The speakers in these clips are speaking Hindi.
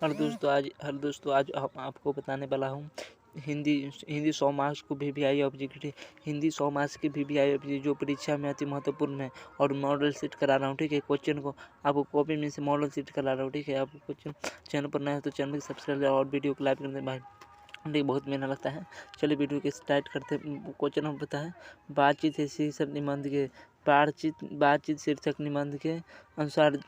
हर दोस्तों आज आपको बताने वाला हूँ हिंदी हिंदी 100 मार्क्स को वीवीआई ऑब्जेक्टिव हिंदी 100 मार्क्स की वीवीआई ऑब्जेक्टिव जो परीक्षा में अति महत्वपूर्ण है और मॉडल सेट करा रहा हूँ। ठीक है, क्वेश्चन को आपको कॉपी में से मॉडल सेट करा रहा हूँ। ठीक है, आपको क्वेश्चन चैनल पर नया है तो चैनल को सब्सक्राइब करें और वीडियो को लाइक कर दें भाई। ठीक, बहुत मेहनत लगता है। चलिए वीडियो के स्टार्ट करते हैं। क्वेश्चन हम पता है बातचीत शीर्षक निबंध के बातचीत शीर्षक निबंध के अनुसार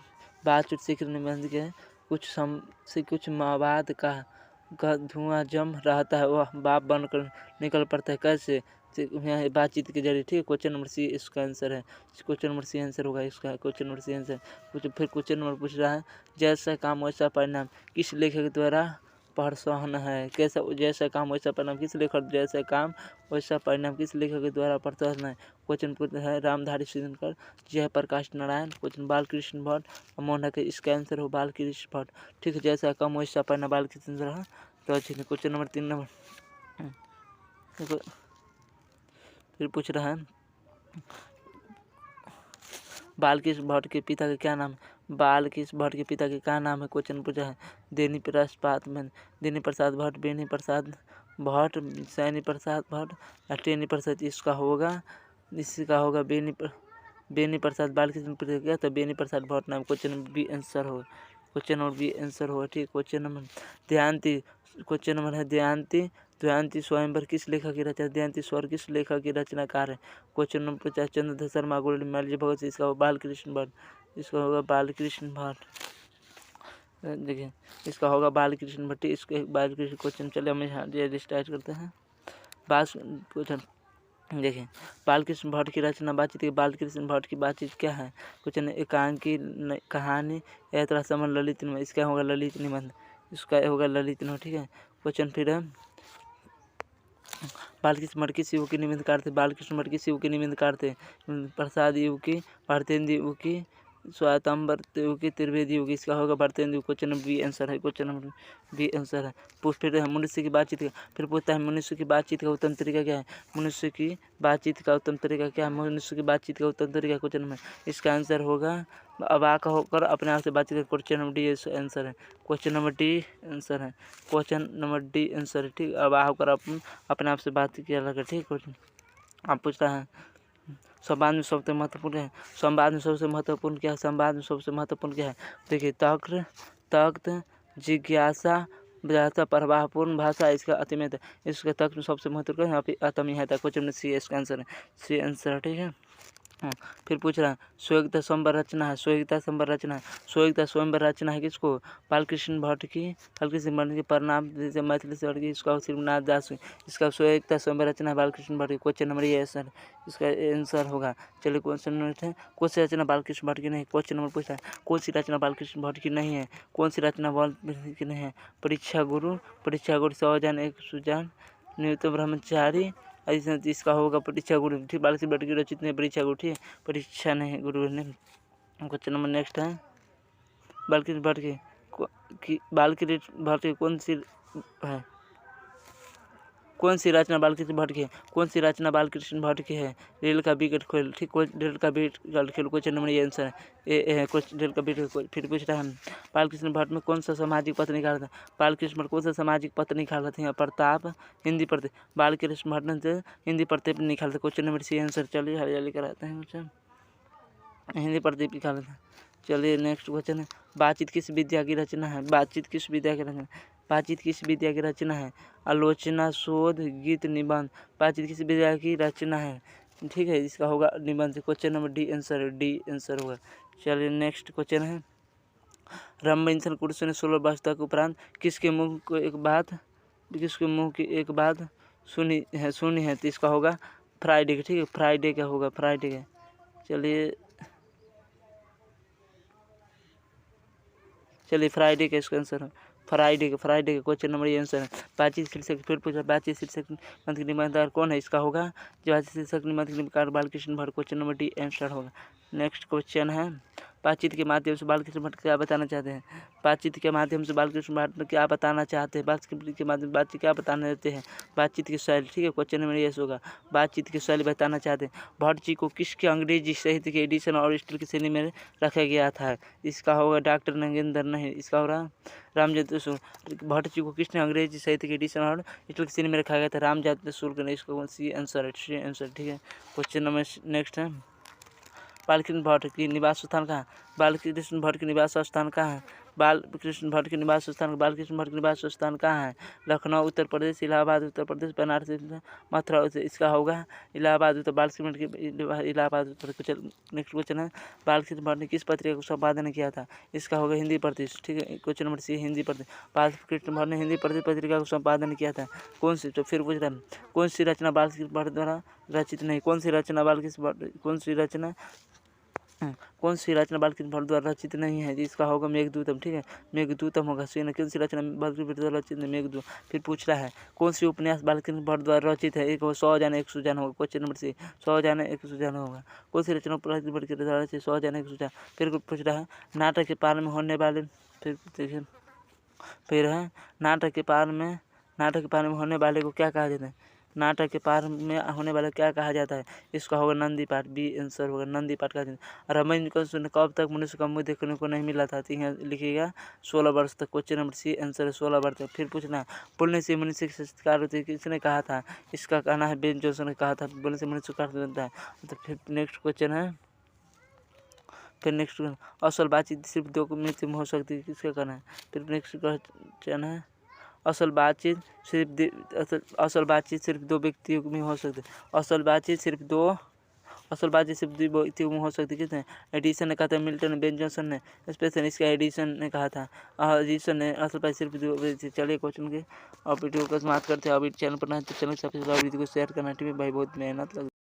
बातचीत शीर्षक निबंध के कुछ मवाद का धुआं जम रहता है वह भाप बनकर निकल पड़ता है कैसे? यहाँ बातचीत के जरिए। ठीक है, क्वेश्चन नंबर सी इसका आंसर है। क्वेश्चन नंबर सी आंसर होगा इसका। क्वेश्चन नंबर सी आंसर फिर क्वेश्चन नंबर पूछ रहा है जैसा काम वैसा परिणाम किस लेखक द्वारा प्रोत्साहन है? कैसा जैसा काम वैसा परिणाम किस लेखक जैसा काम वैसा परिणाम किस लेखक के द्वारा प्रोत्साहन है? क्वेश्चन पूछता है रामधारी सिंह जयप्रकाश नारायण। क्वेश्चन बालकृष्ण भट्ट अमोल है। इसका आंसर हो बालकृष्ण भट्ट। ठीक है, जैसा काम वैसा परिणाम बालकृष्ण रहा तो अच्छी। क्वेश्चन नंबर 3 नंबर फिर पूछ रहा है बालकृष्ण भट्ट के पिता का क्या नाम है? बालकृष्ण भट्ट के पिता के क्या नाम है? क्वेश्चन पूछा है देनी प्रसाद भट्ट, बेनी प्रसाद भट्ट, सैनी प्रसाद भट्ट या टेनी प्रसाद। इसका होगा बेनी प्रसाद। बालकृष्ण पिता क्या तो बेनी प्रसाद भट्ट नाम। क्वेश्चन नंबर बी आंसर होगा। क्वेश्चन नंबर बी आंसर होगा। ठीक, क्वेश्चन नंबर है दयान्ती स्वयंवर किस लेखक की रचना? दयान्ती स्वयं किस लेखक की रचनाकार है? Question number 50 Chandradhar Sharma gold medal Bhagat Singh. इसका होगा बालकृष्ण भट्ट। इसका होगा बालकृष्ण भट्ट। देखिए इसका होगा बालकृष्ण भट्ट। इसके बालकृष्ण क्वेश्चन चले हम यहाँ स्टार्ट करते हैं। क्वेश्चन देखिए बालकृष्ण भट्ट की रचना बातचीत। बालकृष्ण भट्ट की बातचीत क्या है? क्वेश्चन एकांकी कहानी यात्रा समर ललित निबंध। इसका होगा ललित निबंध। इसका होगा ललित निबंध। ठीक है, क्वेश्चन फिर है बालकृष्ण भट्ट किस युग के निबंधकार थे? बालकृष्ण भट्ट किस युग के निबंधकार थे? प्रसाद युग की, भारतेंदु युग की, स्वातंबर युग की, त्रिवेदी युग। इसका होगा Bharatendu. Question number B answer है। क्वेश्चन नंबर बी आंसर है। फिर मनुष्य की बातचीत का फिर पूछता है मनुष्य की बातचीत का उत्तम तरीका क्या है? मनुष्य की बातचीत का उत्तम तरीका क्या है? मनुष्य की बातचीत का उत्तम तरीका क्वेश्चन नंबर इसका आंसर होगा अवाक होकर अपने आप से बातचीत कर। क्वेश्चन नंबर डी आंसर है। क्वेश्चन नंबर डी आंसर है। क्वेश्चन नंबर डी आंसर है। ठीक, अवाक होकर अपने आप से बात किया लगा। ठीक, क्वेश्चन आप पूछता है संवाद में सबसे महत्वपूर्ण है? संवाद में सबसे महत्वपूर्ण क्या है? संवाद में सबसे महत्वपूर्ण क्या है? देखिए तख्त जिज्ञासा प्रवाहपूर्ण भाषा। इसका अतिमेत इसका तख्त में सबसे महत्वपूर्ण अतमियत है। क्वेश्चन में सी इसका आंसर है। C answer. ठीक है, फिर पूछ रहा है स्वयंता स्वयंवर रचना है। स्वयंता स्वयंवर रचना है किसको? बालकृष्ण भट्ट की परिणाम जैसे मैथिली से की इसका शिवनाथ दास। इसका स्वयंता स्वयंवर रचना है बालकृष्ण भट्ट की। क्वेश्चन नंबर ये आंसर इसका आंसर होगा। चलिए क्वेश्चन नंबर कौन सी रचना बालकृष्ण भट्ट की नहीं? क्वेश्चन नंबर पूछा है कौन सी रचना बालकृष्ण भट्ट की नहीं है? कौन सी रचना बालकृष्ण की नहीं है? परीक्षा गुरु 100 जन एक सुजान नियुक्त ब्रह्मचारी। इसका होगा परीक्षा गुरु। ठीक, बालकृष्ण भट्ट की रचित नहीं परीक्षा गुरु। ठीक, परीक्षा नहीं गुरु ने। क्वेश्चन नंबर नेक्स्ट है बालकृष्ण भट्ट की कौन सी है? कौन सी रचना बालकृष्ण भट्ट की है? कौन सी रचना बालकृष्ण भट्ट की है? रेल का विकेट खोल। ठीक, रेल का विकेट खेल। क्वेश्चन नंबर ये आंसर है। रेल का विकेट। फिर पूछ रहा है बालकृष्ण भट्ट में कौन सा सामाजिक पत्र निकाला था? बालकृष्ण भट्ट कौन सा सामाजिक पत्र निकाला था? प्रताप हिंदी पढ़ते बालकृष्ण भट्ट ने हिंदी पढ़ते निकाला था। Question number C answer. चलिए हरियाली कराते हैं क्वेश्चन हिंदी पढ़ते निकाला था। चलिए नेक्स्ट क्वेश्चन है बातचीत किस विद्या की रचना है? बातचीत किस विद्या की रचना? बातचीत किस विद्या की रचना है? आलोचना, शोध, गीत, निबंध। बातचीत किस विद्या की रचना है? ठीक है, इसका होगा निबंध। क्वेश्चन नंबर डी आंसर है। डी आंसर होगा। चलिए नेक्स्ट क्वेश्चन है रमबिंसन कुर्सी ने 16 वर्ष तक उपरांत किसके मुँह की एक बात सुनी है तो इसका होगा फ्राइडे। ठीक है, फ्राइडे का होगा। फ्राइडे का। चलिए फ्राइडे का इसका आंसर है। फ्राइडे का क्वेश्चन नंबर ये आंसर है। बातचीत शीर्षक फिर पूछा बातचीत शीर्षक निबंध के निबंधकार कौन है? इसका होगा जो बातचीत शीर्षक निबंध के निबंधकार Balkrishna Bhatt. Question number D answer होगा। नेक्स्ट क्वेश्चन है बातचीत के माध्यम से बालकृष्ण भट्ट क्या बताना चाहते हैं? बातचीत के माध्यम से बालकृष्ण भट्ट क्या बताना चाहते हैं? बातचीत के माध्यम बातचीत क्या बताना चाहते हैं? बातचीत की शैली, ठीक है, क्वेश्चन नंबर यस होगा। बातचीत की शैली बताना चाहते हैं। भट्ट जी को किसके अंग्रेजी साहित्य के एडिशन और स्टील की श्रेणी में रखा गया था? इसका होगा डॉक्टर नगेंद्र, नहीं, इसका होगा रामजत शुक्ल। भट्ट जी को किसने अंग्रेजी साहित्य के एडिशन और स्टील की श्रेणी में रखा गया था? रामजत शुक्ल ने। इसका सी आंसर है, सी आंसर, ठीक है। क्वेश्चन नंबर नेक्स्ट है, बालकृष्ण भट्ट की निवास स्थान कहाँ? बालकृष्ण भट्ट की निवास स्थान कहाँ है? बालकृष्ण भट्ट के निवास स्थान, बालकृष्ण भट्ट के निवास स्थान कहाँ है? लखनऊ उत्तर प्रदेश, इलाहाबाद उत्तर प्रदेश, बनारस, मथुरा। इसका होगा इलाहाबाद उत्तर, बालकृष्ण भट्ट के इलाहाबाद उत्तर। नेक्स्ट क्वेश्चन है, बालकृष्ण भट्ट ने किस पत्रिका को संपादन किया था? इसका होगा हिंदी प्रतिष्ठ, ठीक है। क्वेश्चन नंबर सी, हिंदी प्रतिष्ठ। बालकृष्ण भट्ट ने हिंदी पत्रिका को संपादन किया था। कौन सी? तो फिर पूछ रहा है, कौन सी रचना बालकृष्ण भट्ट द्वारा रचित नहीं? कौन सी रचना बालकृष्ण भट्ट, कौन सी रचना बालकृष्ण भट्ट द्वारा रचित नहीं है? इसका होगा मेघदूतम, ठीक है, मेघदूतम होगा। सी, कौन सी रचना बालकृष्ण भट्ट द्वारा रचित नहीं? मेघदूतम। फिर पूछ रहा है, कौन सी उपन्यास बालकृष्ण भट्ट द्वारा रचित है? एक हो 100 जाने 100 जान होगा। क्वेश्चन नंबर सी, 100 जाने 100 जान होगा। कौन सी रचना बालकृष्ण भट्ट के द्वारा रचित? 100 जाने 100 जान। फिर पूछ रहा है, नाटक के पार में होने वाले, फिर है नाटक के पार में होने वाले को क्या कहा जाता है? नाटक के पार में होने वाला क्या कहा जाता है? इसका होगा नंदी पाठ, बी आंसर होगा, नंदी पाठ कहा जाता है। रमणीकांत ने कब तक मनुष्य का मुँह देखने को नहीं मिला था? तो यहाँ लिखिएगा 16 वर्ष तक। क्वेश्चन नंबर सी आंसर है 16 वर्ष तक। फिर पूछना, बोलने से मनुष्य के संस्कार होते हैं, किसने कहा था? इसका कहना है बेन जोन्सन ने कहा था, बोलने से मनुष्य का बनता है। तो फिर नेक्स्ट क्वेश्चन है, असल बातचीत सिर्फ दो मिनट में हो सकती है, किसका कहना है? फिर नेक्स्ट क्वेश्चन है, असल बातचीत सिर्फ दो व्यक्तियों में हो सकती है। असल बातचीत सिर्फ दो व्यक्तियों में हो सकती है, किसने? एडिसन ने कहा था, मिल्टन, बेन जोन्सन ने, स्पेशल इसका एडिसन ने कहा था। एडिसन ने असल बातचीत सिर्फ दो व्यक्ति। चलिए क्वेश्चन के और वीडियो को समाप्त करते हैं। अभी चैनल पर नए तो चैनल सब्सक्राइब, वीडियो को शेयर करना, टीवी भाई बहुत मेहनत लग